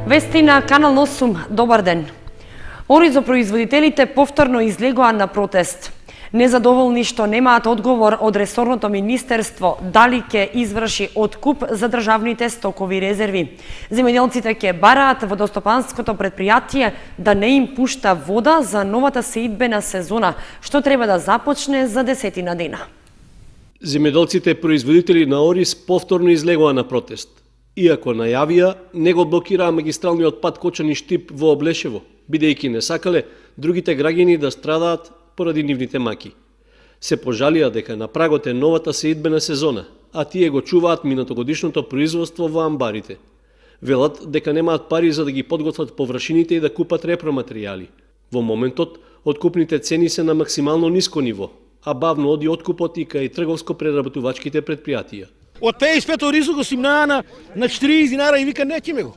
Вести на Канал 8, добар ден. Оризопроизводителите повторно излегоа на протест. Незадоволни што немаат одговор од ресорното министерство дали ќе изврши откуп за државните стокови резерви. Земјоделците ќе бараат водостопанското претпријатие да не им пушта вода за новата сеидбена сезона, што треба да започне за 10 дена. Земјоделците производители на ориз повторно излегоа на протест. Иако најавија, не го блокираа магистралниот пат Кочани-Штип во Облешево, бидејќи не сакале другите граѓани да страдаат поради нивните маки. Се пожалија дека на прагот е новата сеидбена сезона, а тие го чуваат минатогодишното производство во амбарите. Велат дека немаат пари за да ги подготват површините и да купат репроматеријали. Во моментот, откупните цени се на максимално ниско ниво, а бавно оди откупот и кај трговско-преработувачките предпријатија. Од 55 оризу го симнаа на 40 динара и вика неќеме го.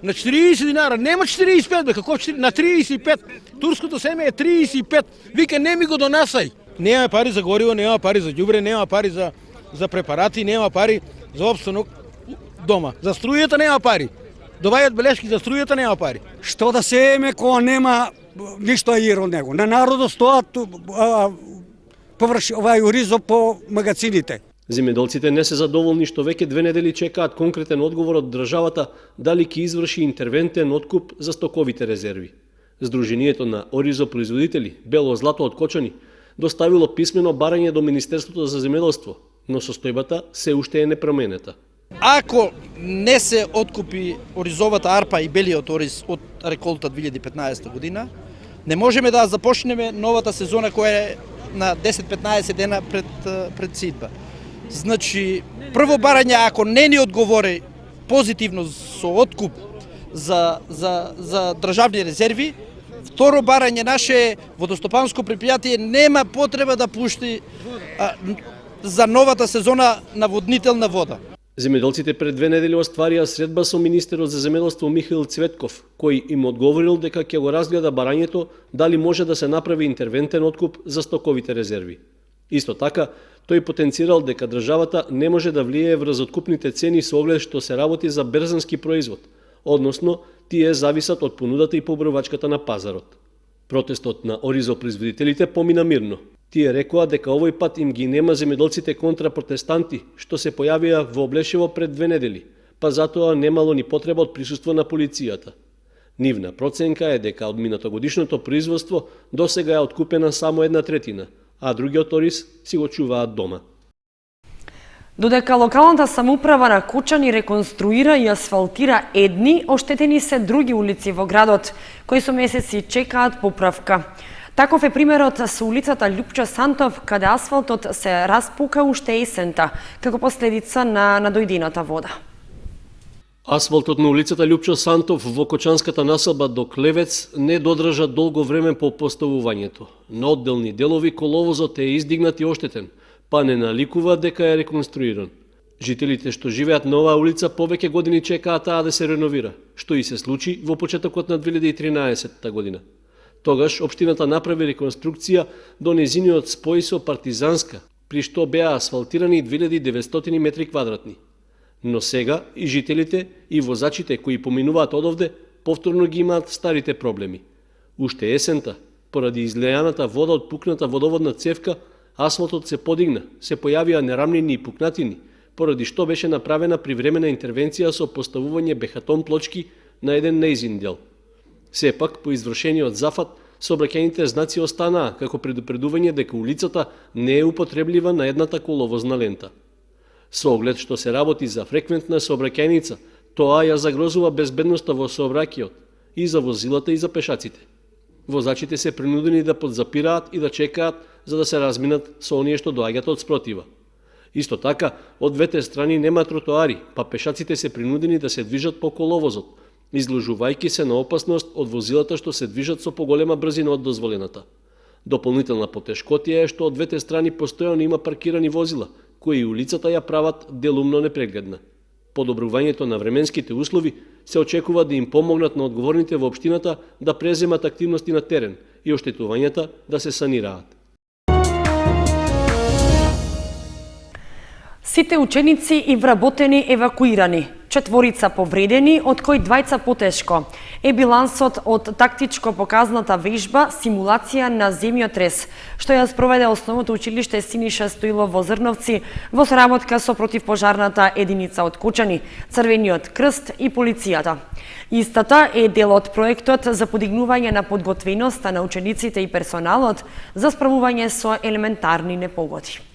На 40 динара, нема 45 бе, како на 35. Турското семе е 35. Вика не ми го донасај. Нема пари за гориво, нема пари за ѓубре, нема пари за препарати, нема пари за опстанок дома. За струјата нема пари. Добајат белешки за струјата нема пари. Што да се еме кога нема ништо аир од него. На народот стоат овај оризо по магазините. Земјоделците не се задоволни што веќе 2 недели чекаат конкретен одговор од државата дали ќе изврши интервентен откуп за стоковите резерви. Сдруженијето на оризопроизводители Бело злато од Кочани доставило писмено барање до Министерството за земјоделство, но состојбата се уште е непроменета. Ако не се откупи оризовата арпа и белиот ориз од реколта 2015 година, не можеме да започнеме новата сезона која е на 10-15 дена пред сеидба. Значи, прво барање, ако не ни одговори позитивно со откуп за државни резерви, второ барање наше водостопанско предпријатие нема потреба да пушти за новата сезона наводнителна вода. Земјоделците пред 2 недели остварија средба со министерот за земјоделство Михаил Цветков, кој им одговорил дека ќе го разгледа барањето дали може да се направи интервентен откуп за стоковите резерви. Исто така, тој потенцирал дека државата не може да влијае врз откупните цени со оглед што се работи за берзански производ, односно тие зависат од понудата и побројувачката на пазарот. Протестот на оризопроизводителите помина мирно. Тие рекоа дека овој пат им ги нема земјоделците контрапротестанти што се појавија во Облешево пред 2 недели, па затоа немало ни потреба од присуство на полицијата. Нивна проценка е дека од минатогодишното производство досега е откупена само 1/3, а другиот ориз си го чуваат дома. Додека локалната самоуправа на Кочани реконструира и асфалтира едни, оштетени се други улици во градот, кои со месеци чекаат поправка. Таков е примерот со улицата Лјупчо Сантов, каде асфалтот се распука уште есента, како последица на дојдената вода. Асфалтот на улицата Лјупчо Сантов во Кочанската населба до Клевец не додржа долго време по поставувањето. На одделни делови коловозот е издигнат и оштетен, па не наликува дека е реконструиран. Жителите што живеат на оваа улица повеќе години чекаат таа да се реновира, што и се случи во почетокот на 2013 година. Тогаш општината направи реконструкција до незиниот спој со Партизанска, при што беа асфалтирани 2900 метри квадратни. Но сега и жителите и возачите кои поминуваат одовде повторно ги имаат старите проблеми. Уште есента, поради излејаната вода од пукната водоводна цевка, асфалтот се подигна, се појавија нерамнини и пукнатини, поради што беше направена привремена интервенција со поставување бехатон плочки на еден нејзин дел. Сепак, по извршениот зафат, сообраќајните знаци останаа како предупредување дека улицата не е употреблива на едната коловозна лента. Со оглед што се работи за фреквентна сообраќајница, тоа ја загрозува безбедноста во сообраќајот и за возилата и за пешаците. Возачите се принудени да подзапираат и да чекаат за да се разминат со оние што доаѓаат од спротива. Исто така, од двете страни нема тротоари, па пешаците се принудени да се движат по коловозот, изложувајќи се на опасност од возилата што се движат со поголема брзина од дозволената. Дополнителна потешкотија е што од двете страни постојано има паркирани возила, кои улицата ја прават делумно непрегледна. Подобрувањето на временските услови се очекува да им помогнат на одговорните во општината да преземат активности на терен и оштетувањата да се санираат. Сите ученици и вработени евакуирани. 4 повредени, од кои 2 потешко. Е билансот од тактичко показната вежба симулација на земјотрес, што ја спроведе Основното училиште Синиша Стоилов во Зрновци во соработка со противпожарната единица од Кочани, Црвениот крст и полицијата. Истата е дел од проектот за подигнување на подготвеноста на учениците и персоналот за справување со елементарни непогоди.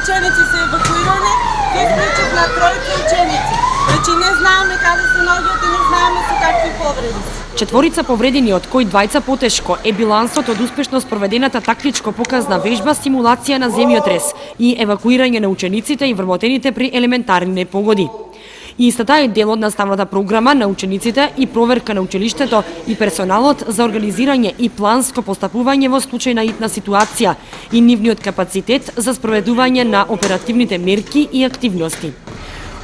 Ученици се евакуирани, се изключат на 3 ученици. Значи не знаеме каде се наоѓаат и не знаеме со какви повреди. 4 повредени, од кои 2 потешко, е билансот од успешно спроведената тактичко показна вежба симулација на земјотрес и евакуирање на учениците и вработените при елементарни непогоди. Истата е дел од наставната програма на учениците и проверка на училиштето и персоналот за организирање и планско постапување во случај на итна ситуација и нивниот капацитет за спроведување на оперативните мерки и активности.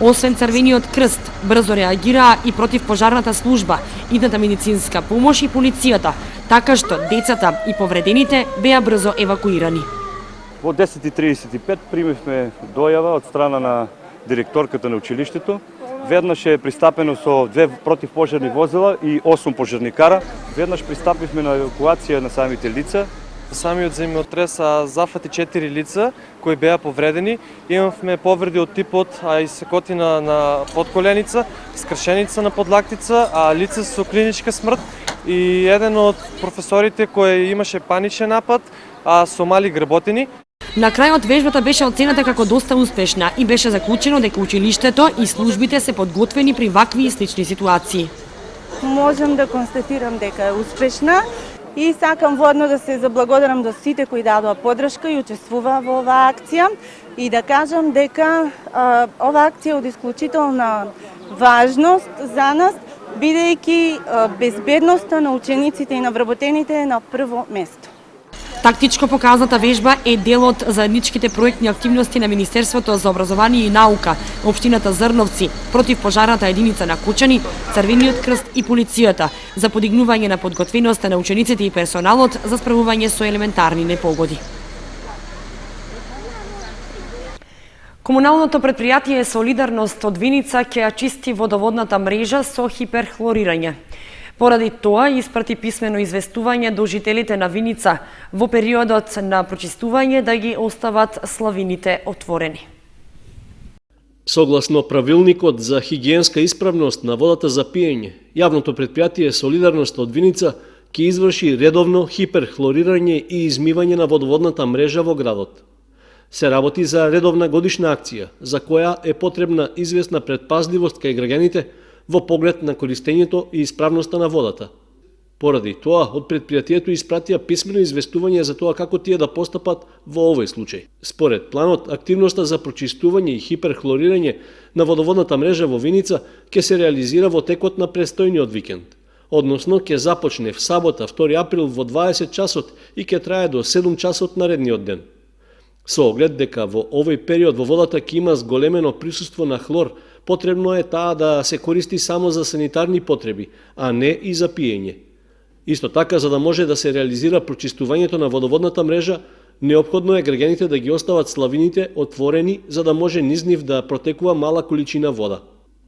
Освен Црвениот крст, брзо реагираа и противпожарната служба, идната медицинска помош и полицијата, така што децата и повредените беа брзо евакуирани. Во 10:35 примивме дојава од страна на директорката на училиштето. Веднаш е пристапено со 2 противпожарни возила и 8 пожарникара. Веднаш пристапивме на евакуација на самите лица. Самиот земјотрес зафати 4 лица кои беа повредени. Имавме повреди од типот исекотина на подколеница, скршеница на подлактица, а лица со клиничка смрт и еден од професорите кој имаше паничен напад, со мали грботини. На крајот вежбата беше оценета како доста успешна и беше заклучено дека училиштето и службите се подготвени при вакви и слични ситуации. Можам да констатирам дека е успешна и сакам водно да се заблагодарам до сите кои дадоа поддршка и учествуваа во оваа акција и да кажам дека оваа акција е од исклучителна важност за нас, бидејќи безбедноста на учениците и на вработените е на прво место. Тактичко показната вежба е дел од заедничките проектни активности на Министерството за образование и наука, Општината Зрновци, противпожарната единица на Кочани, Црвениот крст и полицијата за подигнување на подготвеноста на учениците и персоналот за справување со елементарни непогоди. Комуналното претпријатие Солидарност од Виница ќе ја чисти водоводната мрежа со хиперхлорирање. Поради тоа испрати писмено известување до жителите на Виница во периодот на прочистување да ги остават славините отворени. Согласно правилникот за хигиенска исправност на водата за пиење, јавното претпријатие Солидарност од Виница ќе изврши редовно хиперхлорирање и измивање на водоводната мрежа во градот. Се работи за редовна годишна акција, за која е потребна известна предпазливост кај граѓаните во поглед на користењето и исправноста на водата. Поради тоа, од предпријатието испратија писмено известување за тоа како тие да постапат во овој случај. Според планот, активноста за прочистување и хиперхлорирање на водоводната мрежа во Виница ќе се реализира во текот на престојниот викенд. Односно, ќе започне в сабота, 2 април во 20 часот и ќе трае до 7 часот наредниот ден. Со оглед дека во овој период во водата ќе има зголемено присуство на хлор, потребно е таа да се користи само за санитарни потреби, а не и за пиење. Исто така, за да може да се реализира прочистувањето на водоводната мрежа, неопходно е граѓаните да ги остават славините отворени за да може низ нив да протекува мала количина вода.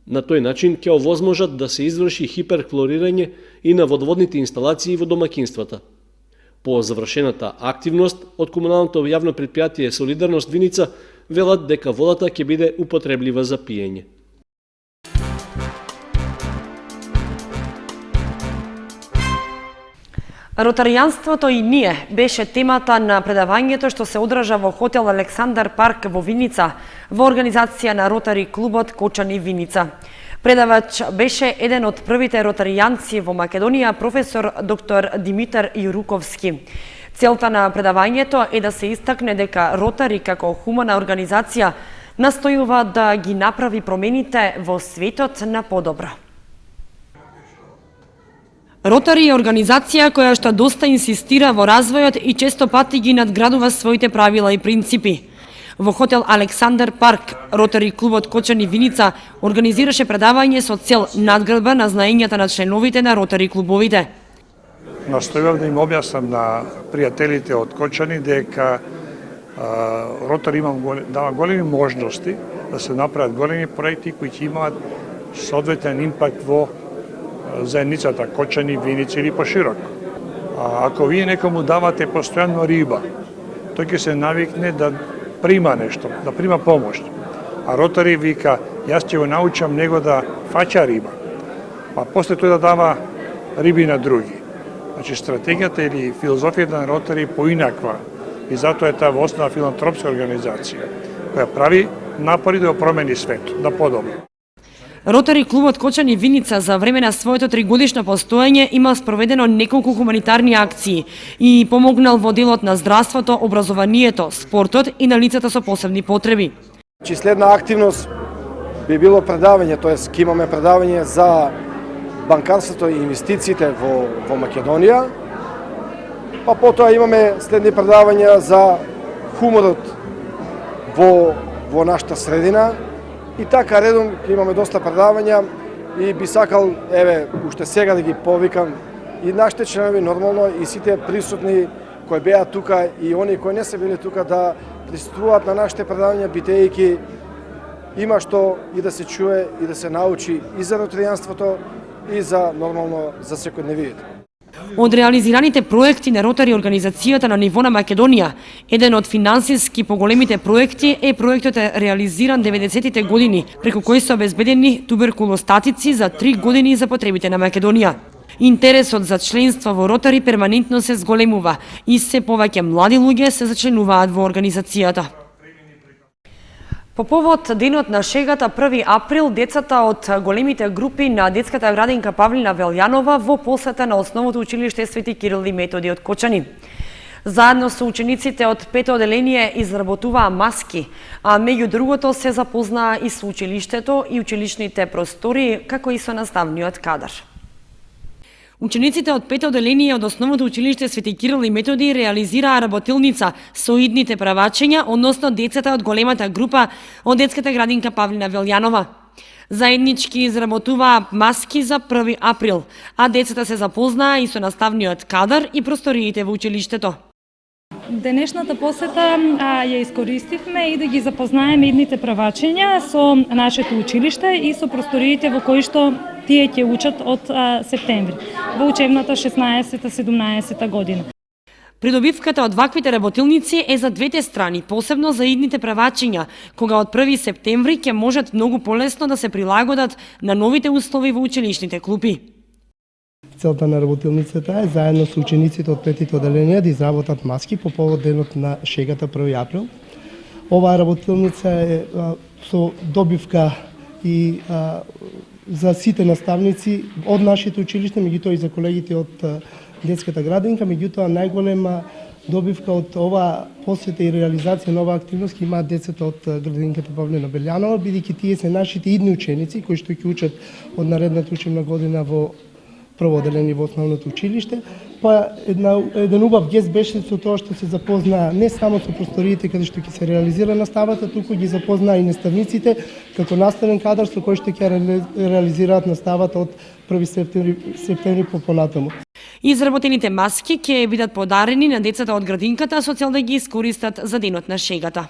На тој начин ќе овозможат да се изврши хиперхлорирање и на водоводните инсталации во домаќинствата. По завршената активност од комуналното јавно претпријатие Солидарност Виница велат дека водата ќе биде употреблива за пиење. Ротаријанството и ние беше темата на предавањето што се одржа во хотел Александар парк во Виница во организација на Ротари клубот Кочани Виница. Предавач беше еден од првите ротаријанци во Македонија, професор доктор Димитар Јуруковски. Целта на предавањето е да се истакне дека Ротари како хумана организација настојува да ги направи промените во светот на подобро. Ротари е организација која што доста инсистира во развојот и често пати ги надградува своите правила и принципи. Во хотел Александар парк, Ротари клубот Кочани Виница организираше предавање со цел надградба на знаењата на членовите на Ротари клубовите. настојував да им објаснам на пријателите од Кочани дека Ротари дава големи можности да се направат големи проекти кои ќе имаат соодветен импакт во заедницата Кочани, Виница или пошироко. Ако вие некому давате постојано риба, тој ќе се навикне да прима нешто, да прима помош. А Ротари вика, јас ќе го научам него да фаќа риба, а после тој да дава риби на други. Значи, стратегијата или филозофијата на Ротари е поинаква и затоа е таа во основа филантропска организација, која прави напори да го промени светот, да подобри. Ротари клубот Кочани Виница за време на своето 3-годишно постоење има спроведено неколку хуманитарни акции и помогнал во делот на здравството, образованието, спортот и на лицата со посебни потреби. Следна активност би било предавање, тоест ќе имаме предавање за банкарството и инвестициите во Македонија, па потоа имаме следни предавања за хуморот во нашата средина и така редом имаме доста предавања и би сакал, уште сега да ги повикам и нашите членови нормално и сите присутни кои беа тука и они кои не се били тука да присуствуваат на нашите предавања, бидејќи има што и да се чуе и да се научи и за ротаријанството и за нормално за секојдневието. Од реализираните проекти на Ротари организацијата на ниво на Македонија, еден од финансиски поголемите проекти е проектот реализиран 90-тите години, преку кој се обезбедени туберкулостатици за 3 години за потребите на Македонија. Интересот за членство во Ротари перманентно се зголемува и се повеќе млади луѓе се зачленуваат во организацијата. По повод денот на шегата 1 април, децата од големите групи на детската градинка Павлина Велјанова во посета на основното училиште Свети Кирил и Методи од Кочани. Заедно со учениците од 5-то одделение изработуваа маски, а меѓу другото се запознаа и со училиштето и училишните простори, како и со наставниот кадар. Учениците од 5-то одделение од основното училиште Свети Кирил и Методи реализираа работилница со идните правачења, односно децата од големата група од детската градинка Павлина Велјанова. Заеднички изработуваа маски за 1 април, а децата се запознаа и со наставниот кадар и просториите во училиштето. Денешната посета ја искористивме и да ги запознаеме идните правачења со нашето училиште и со просториите во кои што тие ќе учат од септември, во учебната 16-17 година. Придобивката од ваквите работилници е за двете страни, посебно за идните правачења, кога од 1 септември ќе можат многу полесно да се прилагодат на новите услови во училишните клупи. Целта на работилницата е заедно со учениците од 5-тите одделенија да изработат маски по повод денот на шегата 1 април. Оваа работилница е со добивка и за сите наставници од нашите училишта, меѓутоа и за колегите од детската градинка, меѓутоа најголема добивка од оваа посета и реализација на оваа активност ќе имаат децата од градинката Павлина Велјанова, бидејќи тие се нашите идни ученици кои што ќе учат од наредната учебна година во прво одделение во основното училиште, па еден убав гест беше со тоа што се запознаа не само со просториите каде што ќе се реализира наставата, туку ги запознаа и наставниците како наставен кадар со кој што ќе реализираат наставата од 1 септември понатаму. Изработените маски ќе бидат подарени на децата од градинката со цел да ги искористат за денот на шегата.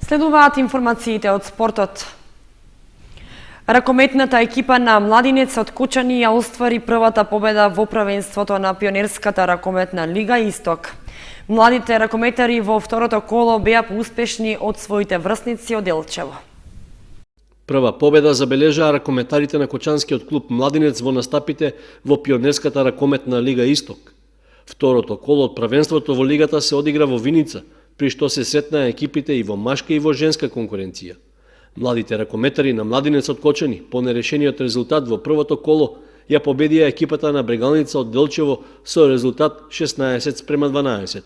Следуваат информациите од спортот. Ракометната екипа на Младинец од Кочани ја оствари првата победа во првенството на Пионерската ракометна лига Исток. Младите ракометари во второто коло беа поуспешни од своите врсници од Делчево. Прва победа забележаа ракометарите на Кочанскиот клуб Младинец во настапите во Пионерската ракометна лига Исток. Второто коло од првенството во лигата се одигра во Виница, при што се сретнаа екипите и во машка и во женска конкуренција. Младите ракометари на Младинец од Кочани, по нерешениот резултат во првото коло, ја победија екипата на Брегалница од Делчево со резултат 16-12.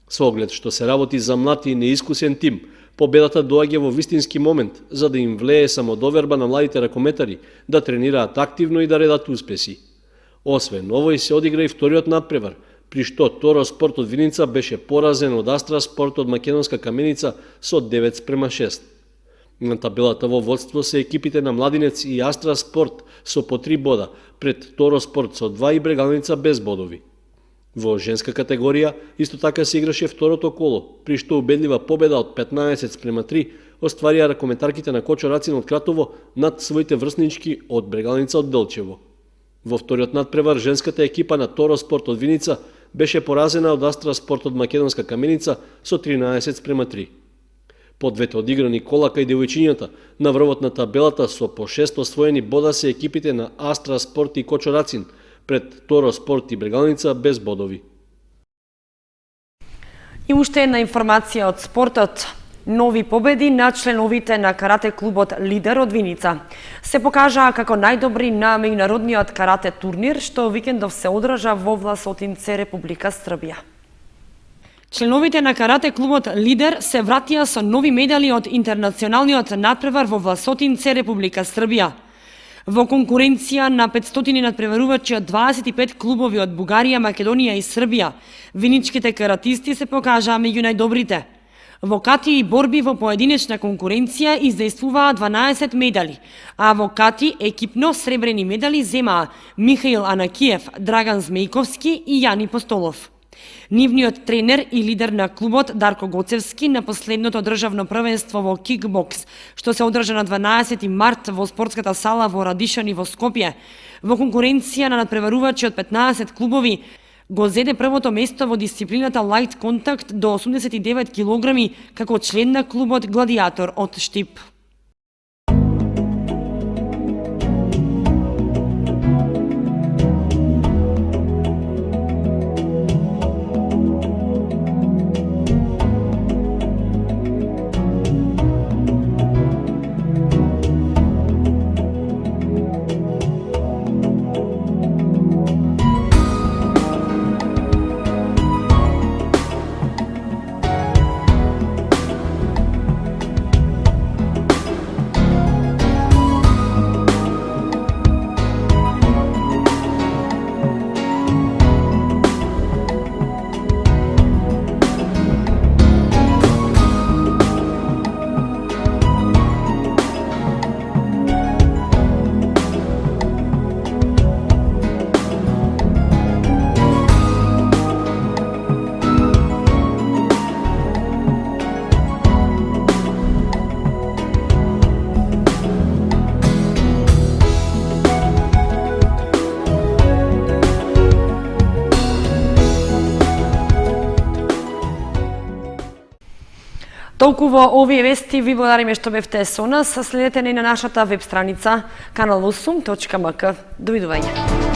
Со оглед што се работи за млад и неискусен тим, победата доаѓа во вистински момент за да им влее самодоверба на младите ракометари да тренираат активно и да редат успеси. Освен овој се одигра и вториот надпревар, при што Торо Спорт од Виница беше поразен од Астра Спорт од Македонска Каменица со 9:6. На табелата во водство се екипите на Младинец и Астра Спорт со по 3 бода, пред Торо Спорт со 2 и Брегалница без бодови. Во женска категорија исто така се играше второто коло, при што убедлива победа од 15:3 остварија ракометарките на Кочо Рацин од Кратово над своите врснички од Брегалница од Делчево. Во вториот надпревар женската екипа на Торо Спорт од Виница беше поразена од Астра Спорт од Македонска Каменица со 13:3. По двете одиграни кола кај девојчињата на врвот на табелата со по 6 освоени бода се екипите на Астра Спорт и Кочо Рацин, пред Торо Спорт и Брегалница без бодови. И уште една информација од спортот. Нови победи на членовите на карате клубот Лидер од Виница се покажаа како најдобри на меѓународниот карате турнир што викендов се одржа во Власотинце, Република Србија. Членовите на карате клубот Лидер се вратија со нови медали од интернационалниот надпревар во Власотинце, Република Србија. Во конкуренција на 500 надпреварувачи од 25 клубови од Бугарија, Македонија и Србија, виничките каратисти се покажаа меѓу најдобрите. Во кати и борби во поединечна конкуренција издејствуваа 12 медали, а во кати екипно сребрени медали земаа Михаил Анакиев, Драган Змејковски и Јани Постолов. Нивниот тренер и лидер на клубот Дарко Гоцевски на последното државно првенство во кикбокс, што се одржа на 12 март во спортската сала во Радишани во Скопје, во конкуренција на надпреварувачи од 15 клубови, го зеде првото место во дисциплината лајт контакт до 89 килограми како член на клубот Гладиатор од Штип. Толку во овие вести, ви благодариме што бевте со нас. Следете ни на нашата веб страница kanal8.mk. Довидување.